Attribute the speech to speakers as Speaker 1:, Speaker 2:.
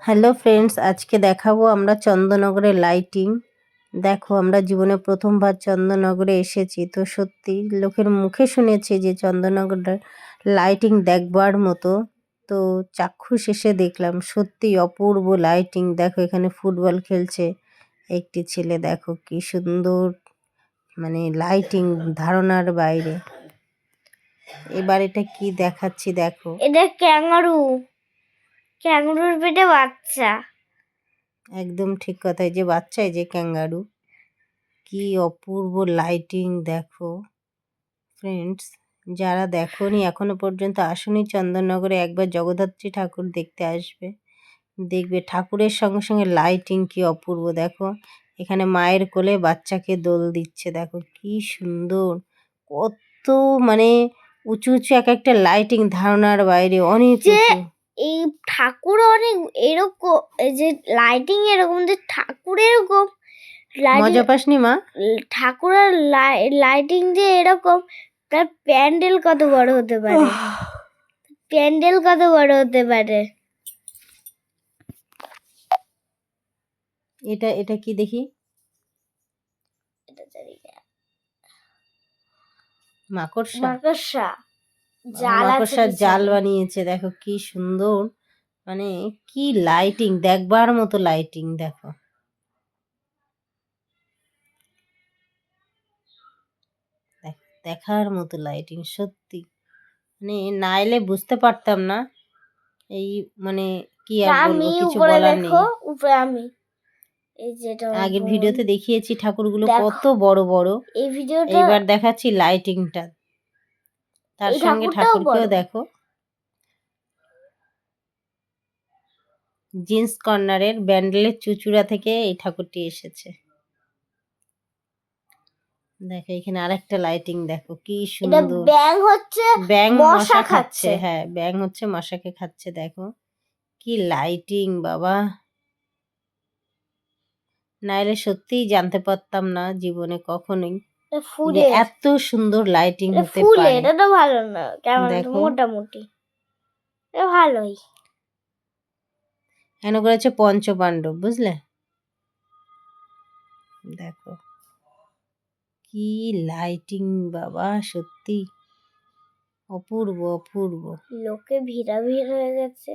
Speaker 1: Hello friends, আজকে দেখাবো আমরা চন্দননগরের লাইটিং। দেখো, আমরা জীবনে প্রথমবার চন্দননগরে এসেছি, তো সত্যি লোকের মুখে শুনেছি যে চন্দননগরের লাইটিং দেখবার মতো। তো চাক্ষুষ এসে দেখলাম সত্যি অপূর্ব লাইটিং। দেখো, এখানে ফুটবল খেলছে একটি ছেলে, দেখো কি সুন্দর, মানে লাইটিং ধারণার বাইরে। এবার এটা কি দেখাচ্ছি দেখো,
Speaker 2: এটা ক্যাঙ্গারুর পেটে বাচ্চা।
Speaker 1: একদম ঠিক কথাই, যে বাচ্চাই যে ক্যাঙ্গারু। কি অপূর্ব লাইটিং দেখো ফ্রেন্ডস। যারা দেখোনি এখনো পর্যন্ত আসনি চন্দননগরে, একবার জগদ্ধাত্রী ঠাকুর দেখতে আসবে, দেখবে ঠাকুরের সঙ্গে সঙ্গে লাইটিং কি অপূর্ব। দেখো, এখানে মায়ের কোলে বাচ্চাকে দোল দিচ্ছে, দেখো কি সুন্দর, কত মানে উঁচু উঁচু এক একটা লাইটিং, ধারণার বাইরে, অনেক উঁচু।
Speaker 2: এই ঠাকুর অনেক এরকম, এই যে লাইটিং এরকম, যে ঠাকুর এরকম
Speaker 1: মজা পাসনি মা?
Speaker 2: ঠাকুরের লাইটিং যে এরকম, তার প্যান্ডেল কত বড় হতে পারে, প্যান্ডেল কত বড় হতে পারে।
Speaker 1: এটা এটা কি দেখি, মাকড়সা।
Speaker 2: মাকড়সা
Speaker 1: মাকড়সার জাল বানিয়েছে, দেখো কি সুন্দর, মানে কি লাইটিং, দেখবার মতো লাইটিং। দেখো, দেখার মতো লাইটিং সত্যি, মানে না এলে বুঝতে পারতাম না। এই মানে কি আর বলবো, কিছু বলার নেই।
Speaker 2: উপরে আমি
Speaker 1: আগের ভিডিওতে দেখিয়েছি ঠাকুরগুলো কত বড় বড়,
Speaker 2: এই ভিডিওটা
Speaker 1: এইবার দেখাচ্ছি লাইটিংটা, তার সঙ্গে ঠাকুরকেও দেখো। জিন্স কর্নারের ব্যান্ডেলের চুচুড়া থেকে এই ঠাকুরটি এসেছে। দেখো, এখানে আরেকটা লাইটিং দেখো কি সুন্দর,
Speaker 2: ব্যাং হচ্ছে,
Speaker 1: ব্যাং মশা খাচ্ছে। হ্যাঁ, ব্যাং হচ্ছে মশাকে খাচ্ছে। দেখো কি লাইটিং বাবা, নাইলে সত্যিই জানতে পারতাম না জীবনে কখনোই যে এত সুন্দর লাইটিং হতে পারে।
Speaker 2: এটা তো ভালো না, কেমন
Speaker 1: দেখো
Speaker 2: মোটামুটি, এটা ভালোই।
Speaker 1: এখানে করেছে পঞ্চপাণ্ডব, বুঝলে? দেখো কি লাইটিং বাবা, সত্যি অপূর্ব অপূর্ব।
Speaker 2: লোকে ভিড়া ভিড় হয়ে গেছে।